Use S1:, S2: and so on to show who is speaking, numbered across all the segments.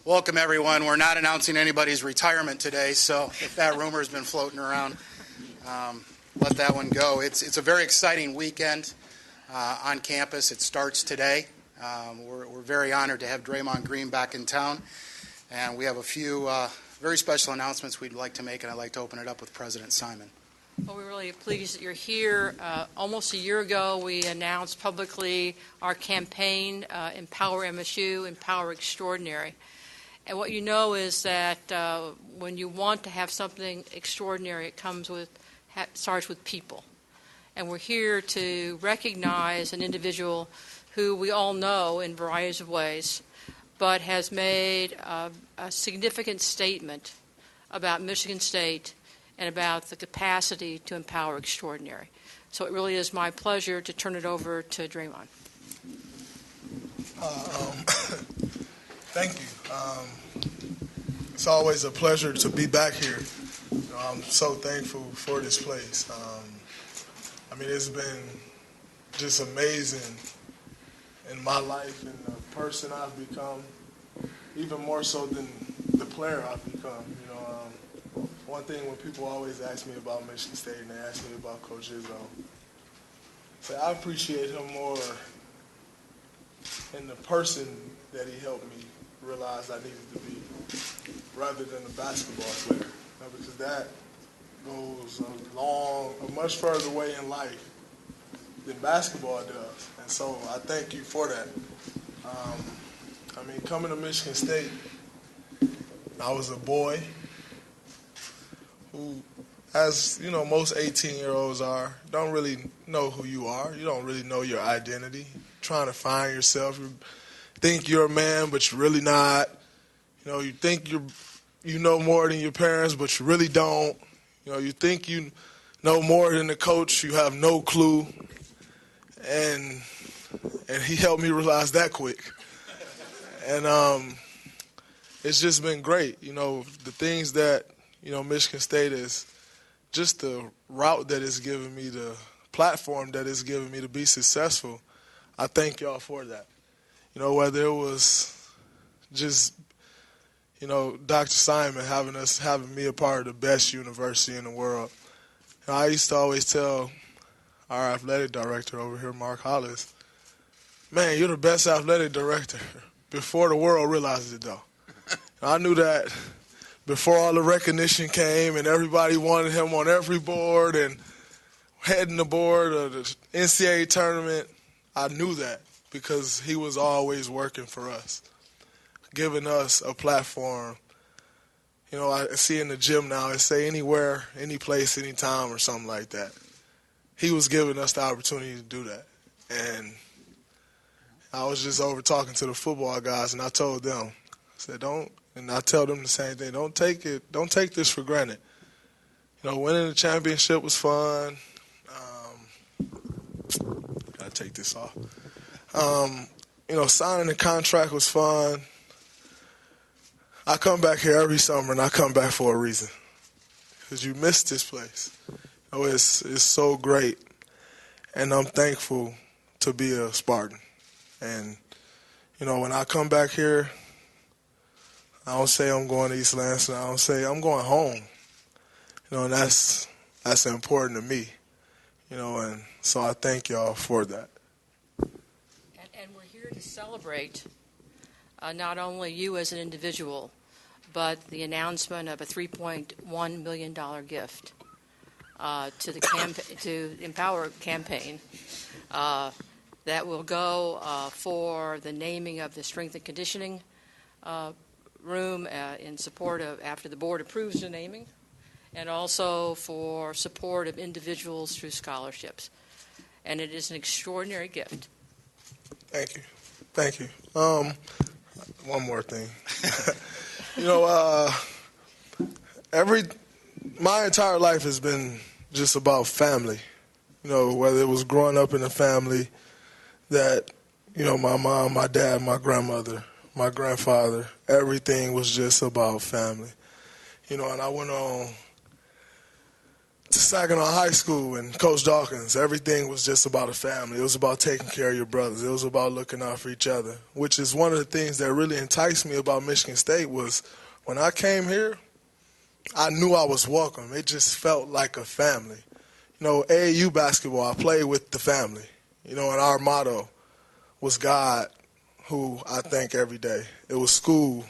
S1: Welcome, everyone. We're not announcing anybody's retirement today, so if that rumor has been floating around, let that one go. It's a very exciting weekend on campus. It starts today. We're very honored to have Draymond Green back in town, and we have a few very special announcements we'd like to make, and I'd like to open it up with President Simon.
S2: Well, we're really pleased that you're here. Almost a year ago, we announced publicly our campaign, Empower MSU, Empower Extraordinary. And what you know is that when you want to have something extraordinary, it starts with people. And we're here to recognize an individual who we all know in varieties of ways, but has made a significant statement about Michigan State and about the capacity to empower extraordinary. So it really is my pleasure to turn it over to Draymond.
S3: Thank you. It's always a pleasure to be back here. I'm so thankful for this place. It's been just amazing in my life and the person I've become, even more so than the player I've become. One thing when people always ask me about Michigan State and they ask me about Coach Izzo, I appreciate him more in the person that he helped me realize I needed to be, rather than a basketball player, because that goes a much further way in life than basketball does. And so I thank you for that. Coming to Michigan State, I was a boy who, as most 18-year-olds are, don't really know who you are. You don't really know your identity. Trying to find yourself. You think you're a man, but you're really not. You think you know more than your parents, but you really don't. You think you know more than the coach. You have no clue. And he helped me realize that quick. And it's just been great. The things that, Michigan State is, just the route that it's given me, the platform that it's given me to be successful. I thank y'all for that. Whether it was just, Dr. Simon having me a part of the best university in the world. I used to always tell our athletic director over here, Mark Hollis, man, you're the best athletic director, before the world realized it, though. I knew that before all the recognition came and everybody wanted him on every board and heading the board of the NCAA tournament. I knew that because he was always working for us, giving us a platform. I see in the gym now, it say anywhere, any place, anytime or something like that. He was giving us the opportunity to do that. And I was just over talking to the football guys, and I told them, I said, and I tell them the same thing, don't take this for granted. Winning the championship was fun. Gotta take this off. Signing the contract was fun. I come back here every summer, and I come back for a reason, because you miss this place. It's so great, and I'm thankful to be a Spartan. And, when I come back here, I don't say I'm going to East Lansing. I don't say I'm going home. And that's important to me. And so I thank y'all for that.
S2: And we're here to celebrate not only you as an individual, but the announcement of a $3.1 million gift to the Empower campaign that will go for the naming of the strength and conditioning room in support of, after the board approves the naming, and also for support of individuals through scholarships. And it is an extraordinary gift.
S3: Thank you. One more thing. My entire life has been just about family. Whether it was growing up in a family that, my mom, my dad, my grandmother, my grandfather, everything was just about family. And I went on to Saginaw High School and Coach Dawkins, everything was just about a family. It was about taking care of your brothers. It was about looking out for each other, which is one of the things that really enticed me about Michigan State was when I came here, I knew I was welcome. It just felt like a family. You know, AAU basketball, I played with the family. You know, and our motto was God, who I thank every day. It was school,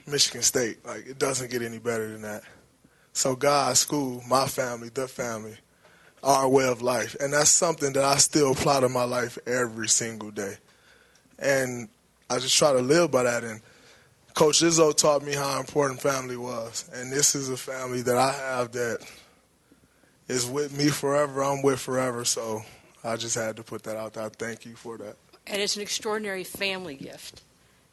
S3: Michigan State. Like, it doesn't get any better than that. So God, school, my family, the family, our way of life. And that's something that I still apply to my life every single day. And I just try to live by that. And Coach Izzo taught me how important family was. And this is a family that I have that is with me forever, I'm with forever. So I just had to put that out there. Thank you for that.
S2: And it's an extraordinary family gift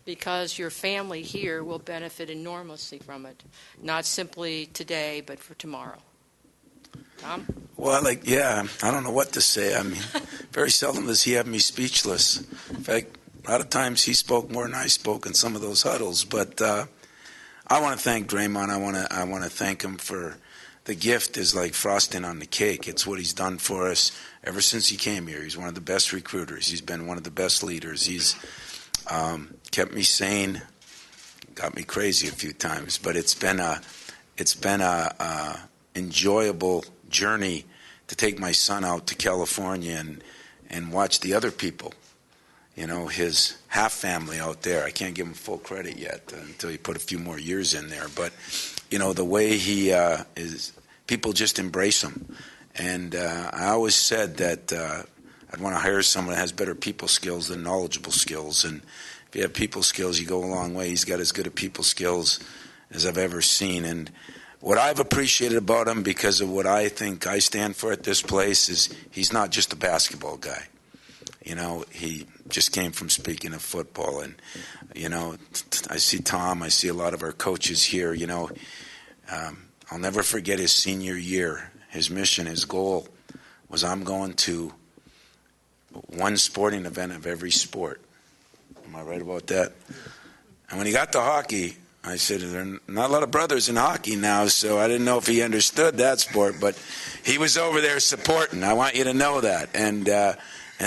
S2: because your family here will benefit enormously from it, not simply today, but for tomorrow. Tom?
S4: Well, I don't know what to say. I mean, very seldom does he have me speechless. In fact, a lot of times he spoke more than I spoke in some of those huddles. But I want to thank Draymond. I want to thank him for the gift is like frosting on the cake. It's what he's done for us ever since he came here. He's one of the best recruiters. He's been one of the best leaders. He's kept me sane, got me crazy a few times, but it's been a enjoyable journey to take my son out to California and watch the other people. You know, his half family out there. I can't give him full credit yet until he put a few more years in there. But, you know, the way he is, people just embrace him. And I always said that I'd want to hire someone that has better people skills than knowledgeable skills. And if you have people skills, you go a long way. He's got as good at people skills as I've ever seen. And what I've appreciated about him, because of what I think I stand for at this place, is he's not just a basketball guy. You know, he just came from speaking of football. And, you know, I see Tom, I see a lot of our coaches here. You know, I'll never forget his senior year. His mission, his goal was I'm going to one sporting event of every sport. Am I right about that? And when he got to hockey, I said, there are not a lot of brothers in hockey now, so I didn't know if he understood that sport, but he was over there supporting. I want you to know that. And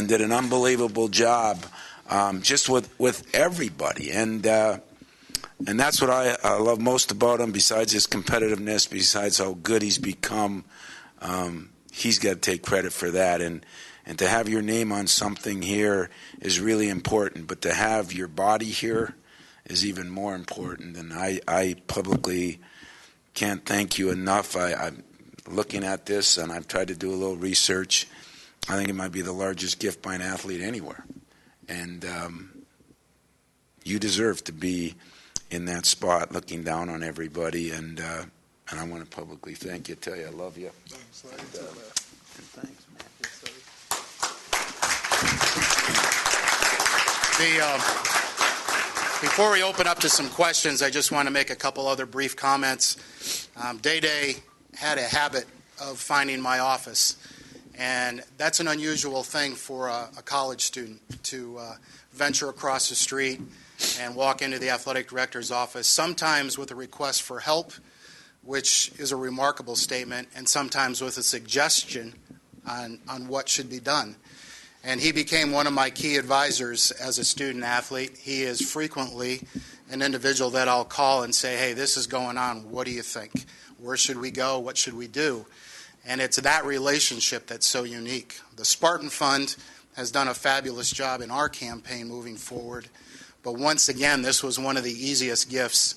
S4: did an unbelievable job just with everybody. And that's what I love most about him, besides his competitiveness, besides how good he's become. He's got to take credit for that. And to have your name on something here is really important. But to have your body here is even more important. And I publicly can't thank you enough. I'm looking at this, and I've tried to do a little research. I think it might be the largest gift by an athlete anywhere. And you deserve to be in that spot looking down on everybody. And I want to publicly thank you, tell you I love you.
S3: Thanks,
S4: Thanks, man.
S1: Before we open up to some questions, I just want to make a couple other brief comments. Day had a habit of finding my office, and that's an unusual thing for a college student to venture across the street and walk into the athletic director's office, sometimes with a request for help, which is a remarkable statement, and sometimes with a suggestion on what should be done. And he became one of my key advisors as a student athlete. He is frequently an individual that I'll call and say, hey, this is going on. What do you think? Where should we go? What should we do? And it's that relationship that's so unique. The Spartan Fund has done a fabulous job in our campaign moving forward. But once again, this was one of the easiest gifts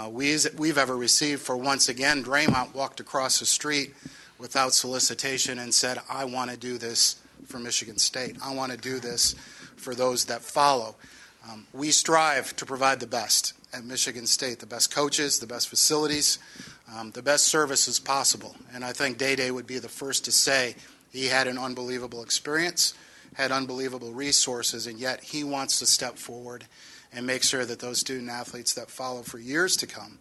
S1: we've ever received. For once again, Draymond walked across the street without solicitation and said, I want to do this for Michigan State. I want to do this for those that follow. We strive to provide the best at Michigan State, the best coaches, the best facilities, the best services possible. And I think Day would be the first to say he had an unbelievable experience, had unbelievable resources, and yet he wants to step forward and make sure that those student athletes that follow for years to come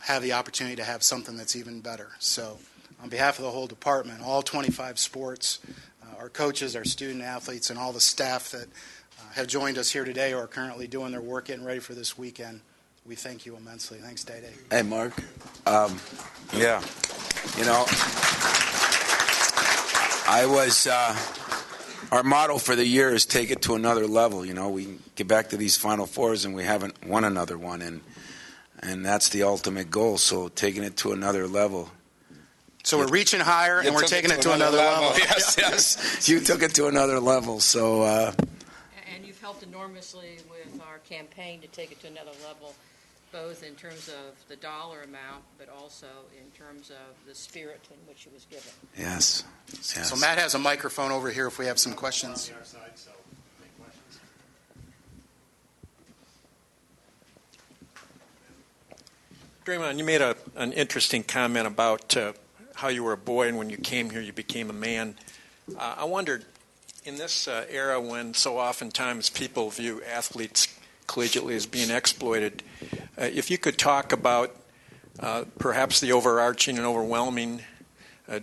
S1: have the opportunity to have something that's even better. So on behalf of the whole department, all 25 sports, our coaches, our student athletes, and all the staff that have joined us here today or are currently doing their work getting ready for this weekend, we thank you immensely. Thanks, Day.
S4: Hey, Mark. Yeah. You know, our motto for the year is take it to another level. You know, we get back to these Final Fours and we haven't won another one, and that's the ultimate goal. So taking it to another level.
S1: So we're reaching higher and we're taking it to another level.
S4: Yes. You took it to another level. So.
S2: And you've helped enormously with our campaign to take it to another level, both in terms of the dollar amount, but also in terms of the spirit in which it was given.
S4: Yes.
S1: So Matt has a microphone over here if we have some questions.
S5: Draymond, you made an interesting comment about how you were a boy and when you came here you became a man. I wondered, in this era when so oftentimes people view athletes collegiately as being exploited, if you could talk about perhaps the overarching and overwhelming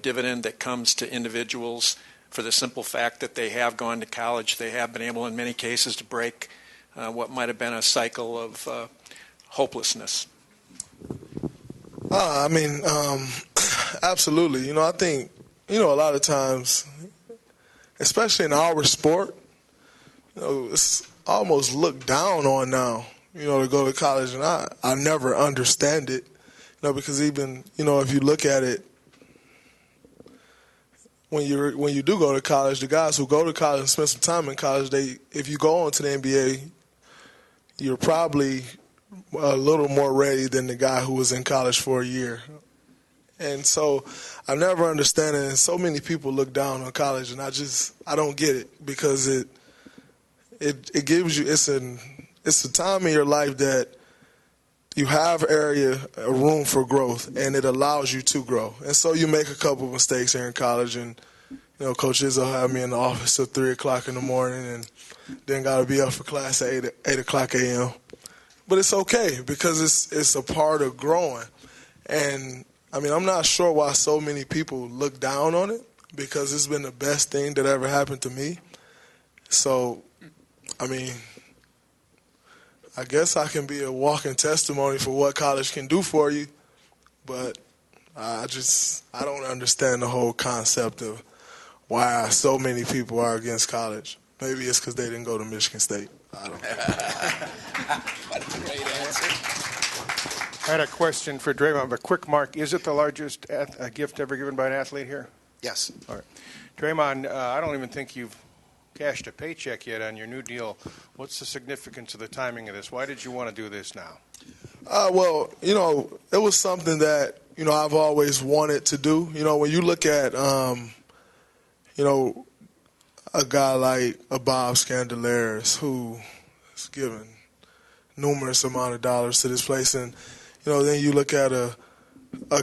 S5: dividend that comes to individuals for the simple fact that they have gone to college, they have been able in many cases to break what might have been a cycle of hopelessness.
S3: Absolutely. You know, I think, a lot of times, especially in our sport, it's almost looked down on now, to go to college. And I never understand it, because even, if you look at it, when you do go to college, the guys who go to college and spend some time in college, if you go on to the NBA, you're probably a little more ready than the guy who was in college for a year. And so I never understand it. And so many people look down on college, and I don't get it, because it gives you, it's a time in your life that you have a room for growth, and it allows you to grow. And so you make a couple of mistakes here in college, and Coach Izzo had me in the office till 3 o'clock in the morning, and then got to be up for class at 8 o'clock a.m. But it's okay, because it's a part of growing. And I'm not sure why so many people look down on it, because it's been the best thing that ever happened to me. So, I guess I can be a walking testimony for what college can do for you, but I don't understand the whole concept of why so many people are against college. Maybe it's because they didn't go to Michigan State. I don't know.
S4: What a great answer.
S6: I had a question for Draymond, but quick, Mark, is it the largest gift ever given by an athlete here?
S1: Yes.
S6: All right. Draymond, I don't even think you've cashed a paycheck yet on your new deal. What's the significance of the timing of this? Why did you want to do this now?
S3: Well, it was something that, I've always wanted to do. When you look at, a guy like a Bob Scandalaris, who is given numerous amount of dollars to this place, and then you look at a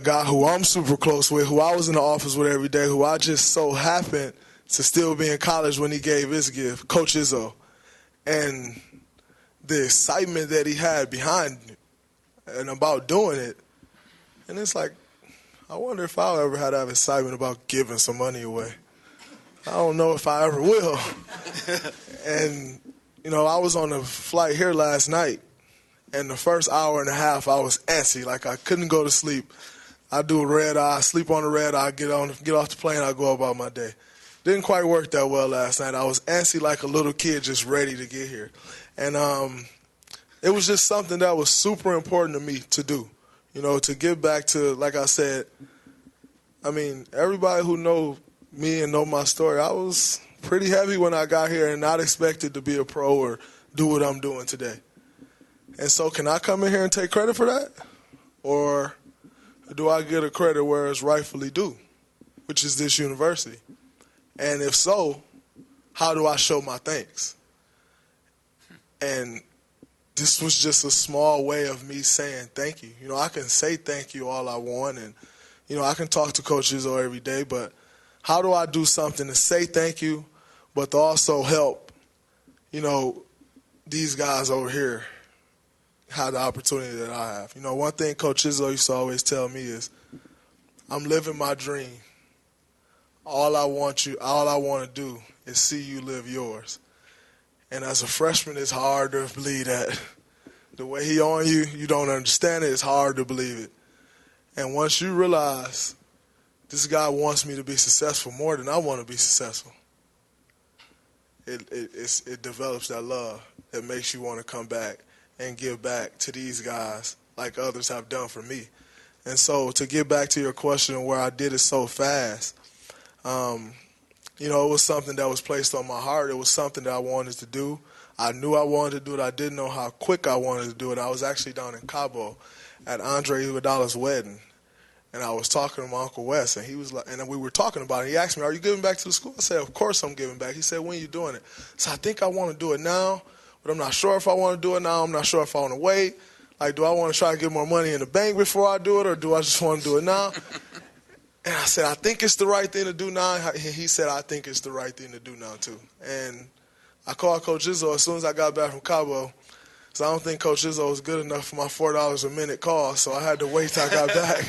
S3: guy who I'm super close with, who I was in the office with every day, who I just so happened to still be in college when he gave his gift, Coach Izzo, and the excitement that he had behind it and about doing it. And it's like, I wonder if I'll ever have that excitement about giving some money away. I don't know if I ever will. And, I was on a flight here last night, and the first hour and a half I was antsy, like I couldn't go to sleep. I do a red eye, sleep on the red eye, get off the plane, I go about my day. Didn't quite work that well last night. I was antsy like a little kid just ready to get here. And it was just something that was super important to me to do, to give back to, like I said, everybody who know me and know my story, I was pretty heavy when I got here and not expected to be a pro or do what I'm doing today. And so can I come in here and take credit for that? Or do I get a credit where it's rightfully due, which is this university? And if so, how do I show my thanks? And this was just a small way of me saying thank you. I can say thank you all I want, and, I can talk to Coach Izzo every day, but how do I do something to say thank you, but to also help, these guys over here have the opportunity that I have? One thing Coach Izzo used to always tell me is, I'm living my dream. All I want to do is see you live yours. And as a freshman, it's hard to believe that. The way he on you, you don't understand it. It's hard to believe it. And once you realize this guy wants me to be successful more than I want to be successful. It develops that love that makes you want to come back and give back to these guys like others have done for me. And so to get back to your question where I did it so fast, it was something that was placed on my heart. It was something that I wanted to do. I knew I wanted to do it. I didn't know how quick I wanted to do it. I was actually down in Cabo at Andre Iguodala's wedding, and I was talking to my Uncle Wes, and he was like, and we were talking about it. He asked me, "Are you giving back to the school?" I said, "Of course I'm giving back." He said, "When are you doing it?" So I think I want to do it now, but I'm not sure if I want to do it now. I'm not sure if I want to wait. Like, do I want to try to get more money in the bank before I do it, or do I just want to do it now? And I said, I think it's the right thing to do now. He said, I think it's the right thing to do now, too. And I called Coach Izzo as soon as I got back from Cabo, because I don't think Coach Izzo was good enough for my $4 a minute call, so I had to wait till I got back.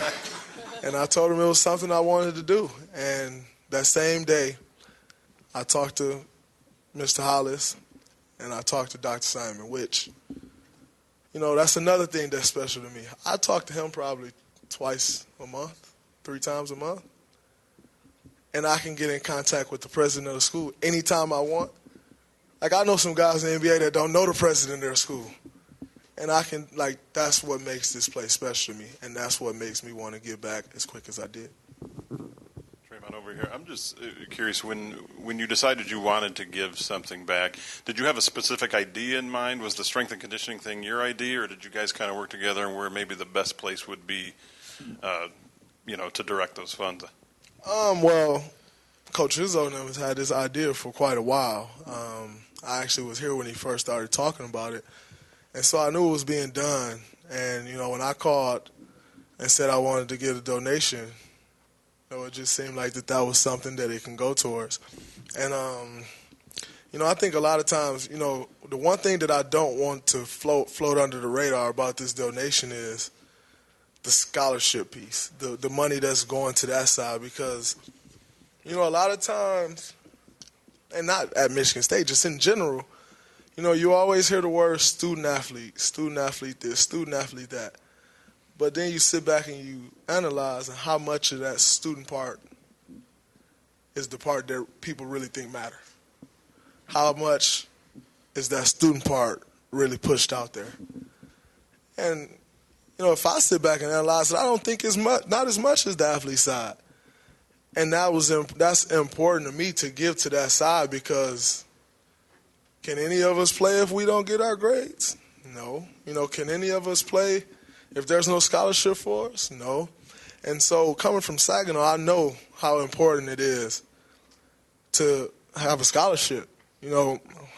S3: And I told him it was something I wanted to do. And that same day, I talked to Mr. Hollis, and I talked to Dr. Simon, which, that's another thing that's special to me. I talk to him probably twice a month. 3 times a month, and I can get in contact with the president of the school anytime I want. Like, I know some guys in the NBA that don't know the president of their school, and I can, that's what makes this place special to me, and that's what makes me want to give back as quick as I did.
S7: Draymond, over here, I'm just curious, when you decided you wanted to give something back, did you have a specific idea in mind? Was the strength and conditioning thing your idea, or did you guys kind of work together and where maybe the best place would be to direct those funds?
S3: Well, Coach Izzo has had this idea for quite a while. I actually was here when he first started talking about it, and so I knew it was being done. And, when I called and said I wanted to give a donation, it just seemed like that was something that it can go towards. And, I think a lot of times, the one thing that I don't want to float under the radar about this donation is the scholarship piece, the money that's going to that side, because, a lot of times, and not at Michigan State, just in general, you always hear the word student athlete this, student athlete that. But then you sit back and you analyze how much of that student part is the part that people really think matter. How much is that student part really pushed out there? And if I sit back and analyze it, I don't think not as much as the athlete side. And that's important to me to give to that side, because can any of us play if we don't get our grades? No. Can any of us play if there's no scholarship for us? No. And so coming from Saginaw, I know how important it is to have a scholarship.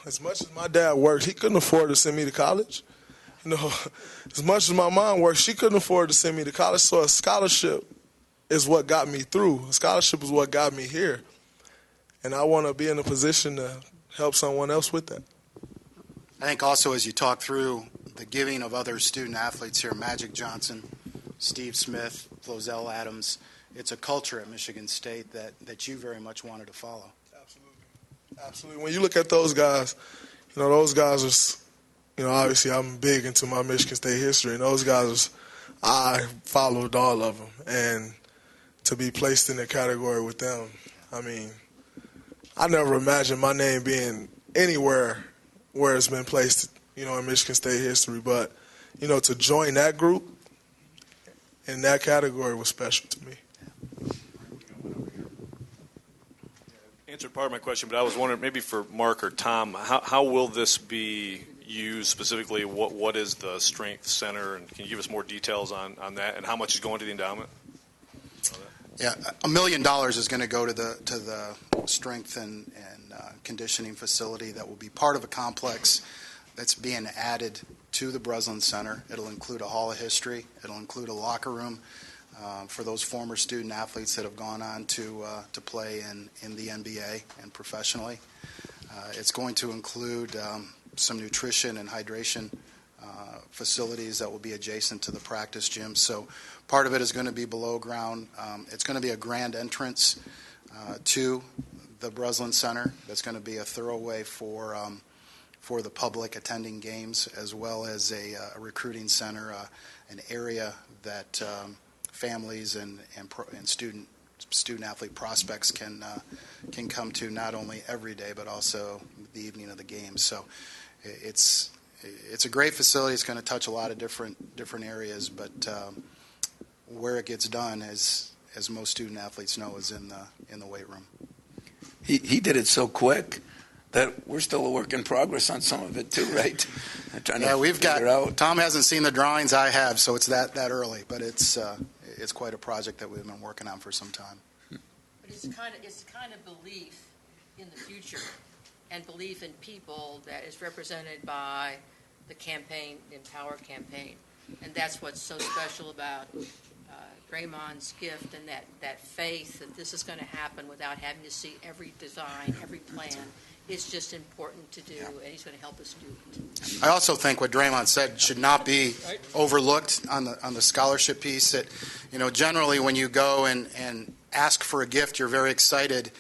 S3: As much as my dad worked, he couldn't afford to send me to college. As much as my mom worked, she couldn't afford to send me to college, so a scholarship is what got me through. A scholarship is what got me here. And I want to be in a position to help someone else with that.
S1: I think also as you talk through the giving of other student athletes here, Magic Johnson, Steve Smith, Flozell Adams, it's a culture at Michigan State that you very much wanted to follow.
S3: Absolutely. When you look at those guys, those guys are, obviously I'm big into my Michigan State history, and those guys, I followed all of them. And to be placed in a category with them, I never imagined my name being anywhere where it's been placed, in Michigan State history. But, to join that group in that category was special to me.
S8: Answered part of my question, but I was wondering, maybe for Mark or Tom, how will this be used specifically? What is the Strength Center, and can you give us more details on that, and how much is going to the endowment?
S1: Yeah, $1 million is going to go to the strength and conditioning facility that will be part of a complex that's being added to the Breslin Center. It'll include a hall of history. It'll include a locker room for those former student athletes that have gone on to play in the NBA and professionally. It's going to include some nutrition and hydration facilities that will be adjacent to the practice gym. So part of it is going to be below ground. It's going to be a grand entrance to the Breslin Center. That's going to be a thorough way for the public attending games, as well as a recruiting center, an area that families and student student athlete prospects can come to not only every day but also the evening of the game. So it's a great facility. It's going to touch a lot of different areas, but where it gets done, as most student athletes know, is in the weight room.
S4: He did it so quick that we're still a work in progress on some of it too, right? Tom hasn't seen the drawings. I have, so it's that early, but it's quite a project that we've been working on for some time.
S2: But it's kind of belief in the future and belief in people that is represented by the campaign, the Empower campaign, and that's what's so special about Draymond's gift and that faith that this is going to happen without having to see every design, every plan. It's just important to do, and he's going to help us do it.
S1: I also think what Draymond said should not be overlooked on the scholarship piece. That, generally when you go and ask for a gift, you're very excited,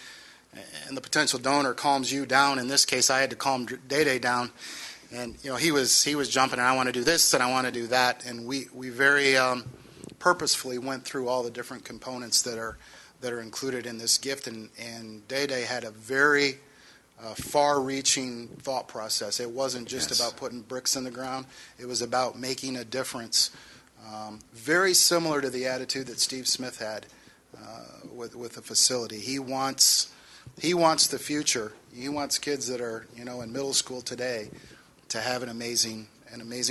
S1: and the potential donor calms you down. In this case, I had to calm Day down, and he was jumping, and I want to do this and I want to do that, and we very purposefully went through all the different components that are included in this gift, and Day had a very far-reaching thought process. It wasn't just about putting bricks in the ground. It was about making a difference. Very similar to the attitude that Steve Smith had with the facility. He wants the future. He wants kids that are in middle school today to have an amazing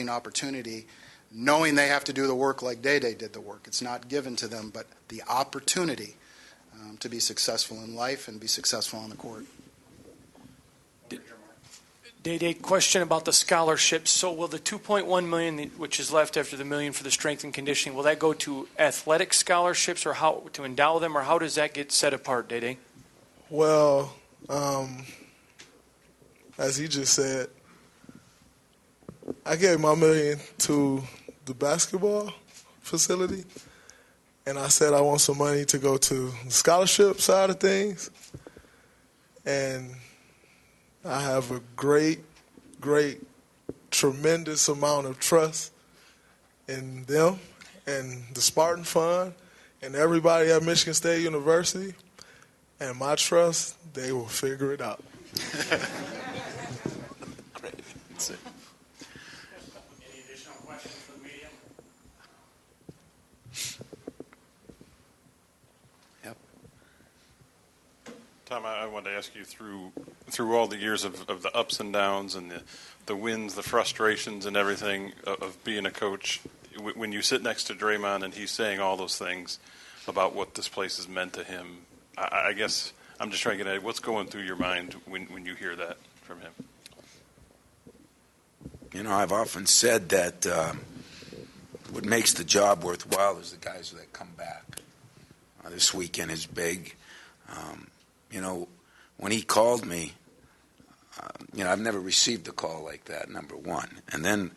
S1: opportunity, knowing they have to do the work like Day did the work. It's not given to them, but the opportunity to be successful in life and be successful on the court.
S9: Day, question about the scholarships. So will the $2.1 million, which is left after the $1 million for the strength and conditioning, will that go to athletic scholarships, or how to endow them, or how does that get set apart, Day?
S3: Well, as he just said, I gave my $1 million to the basketball facility, and I said I want some money to go to the scholarship side of things, and I have a great, tremendous amount of trust in them and the Spartan Fund and everybody at Michigan State University. And my trust, they will figure it out.
S4: Great.
S9: Any additional questions for the media?
S4: Yep.
S7: Tom, I wanted to ask you through all the years of the ups and downs and the wins, the frustrations and everything of being a coach, when you sit next to Draymond and he's saying all those things about what this place has meant to him, I guess I'm just trying to get at what's going through your mind when you hear that from him.
S4: I've often said that what makes the job worthwhile is the guys that come back. This weekend is big. When he called me, I've never received a call like that, number one. And then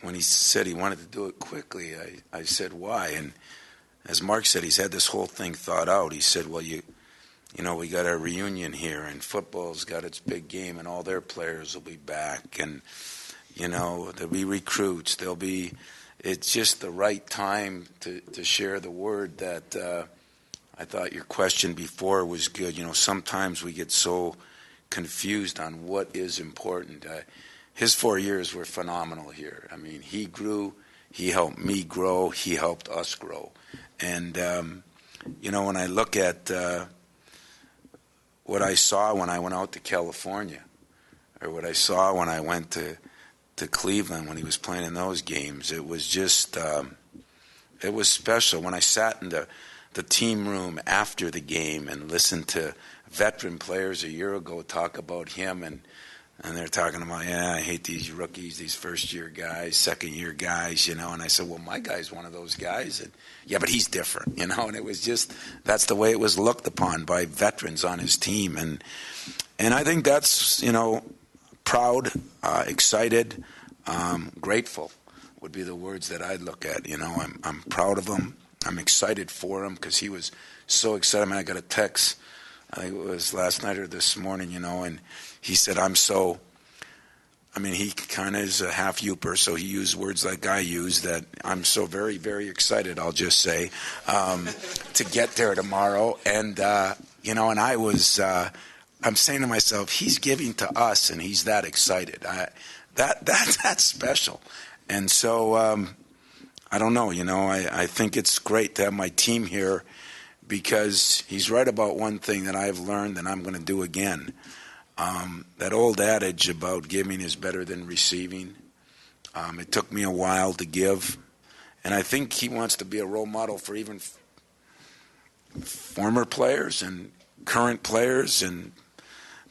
S4: when he said he wanted to do it quickly, I said, why? And as Mark said, he's had this whole thing thought out. He said, well, we got our reunion here, and football's got its big game, and all their players will be back. And, there'll be recruits. It's just the right time to share the word that I thought your question before was good. Sometimes we get so confused on what is important. His 4 years were phenomenal here. I mean, he grew, he helped me grow, he helped us grow. And, when I look at what I saw when I went out to California, or what I saw when I went to Cleveland when he was playing in those games, it was just, it was special. When I sat in the team room after the game and listened to veteran players a year ago talk about him, and they're talking about, I hate these rookies, these first-year guys, second-year guys, and I said, well, my guy's one of those guys, and yeah, but he's different, and it was just, that's the way it was looked upon by veterans on his team, and I think that's, proud, excited, grateful would be the words that I'd look at. I'm proud of him. I'm excited for him because he was so excited. I got a text, I think it was last night or this morning, and he said, I'm so I mean, he kind of is a half Youper, so he used words like I use that I'm so very, very excited, I'll just say, to get there tomorrow. And, and I was, I'm saying to myself, he's giving to us, and he's that excited. That's special. And so, I don't know, I think it's great to have my team here because he's right about one thing that I've learned and I'm going to do again. That old adage about giving is better than receiving. It took me a while to give, and I think he wants to be a role model for even former players and current players and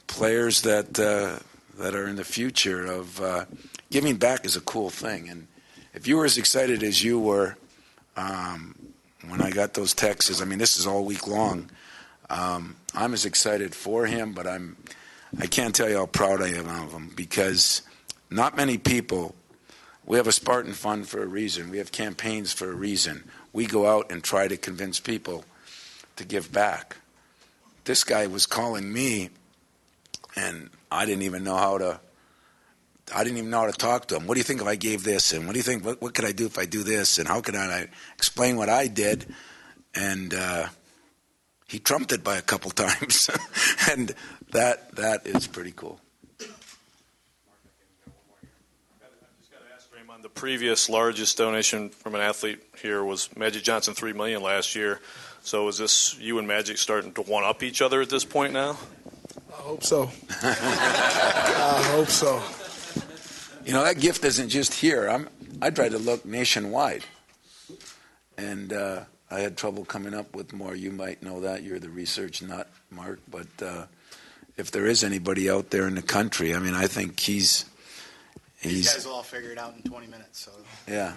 S4: players that are in the future of giving back is a cool thing. And if you were as excited as you were when I got those texts, I mean, this is all week long. I'm as excited for him, but I can't tell you how proud I am of him because not many people, we have a Spartan Fund for a reason. We have campaigns for a reason. We go out and try to convince people to give back. This guy was calling me, and I didn't even know how to talk to him. What do you think if I gave this? And what do you think, what could I do if I do this? And how could I explain what I did? And he trumped it by a couple times. And that is pretty cool.
S8: I just got to ask Draymond, the previous largest donation from an athlete here was Magic Johnson, $3 million last year. So is this you and Magic starting to one-up each other at this point now?
S3: I hope so. I hope so.
S4: That gift isn't just here. I tried to look nationwide. And I had trouble coming up with more. You might know that. You're the research nut, Mark. But if there is anybody out there in the country, I mean, I think he's
S1: These guys will all figure it out in 20 minutes. So.
S4: Yeah.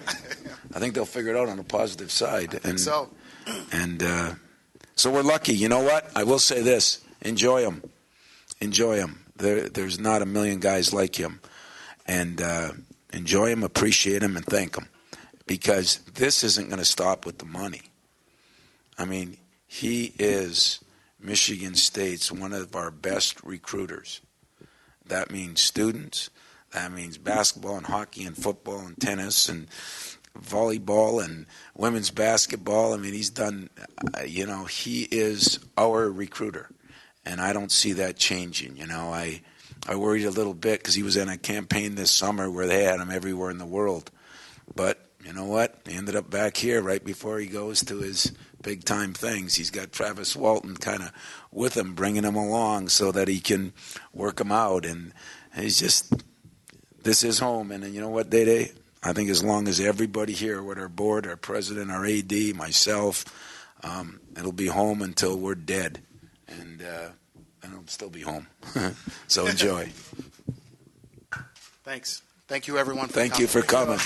S4: I think they'll figure it out on the positive side.
S1: I think so.
S4: And so we're lucky. You know what? I will say this. Enjoy him. Enjoy him. There's not a million guys like him. And enjoy him, appreciate him, and thank him. Because this isn't going to stop with the money. I mean, he is Michigan State's one of our best recruiters. That means students. That means basketball and hockey and football and tennis and volleyball and women's basketball. I mean, he's done, he is our recruiter. And I don't see that changing. I worried a little bit because he was in a campaign this summer where they had him everywhere in the world. But you know what? He ended up back here right before he goes to his big-time things. He's got Travis Walton kind of with him, bringing him along so that he can work him out. And he's just, this is home. And you know what, Day? I think as long as everybody here, with our board, our president, our AD, myself, it'll be home until we're dead. And it'll still be home. So enjoy.
S1: Thanks. Thank you, everyone, for
S4: Thank
S1: coming.
S4: you for coming.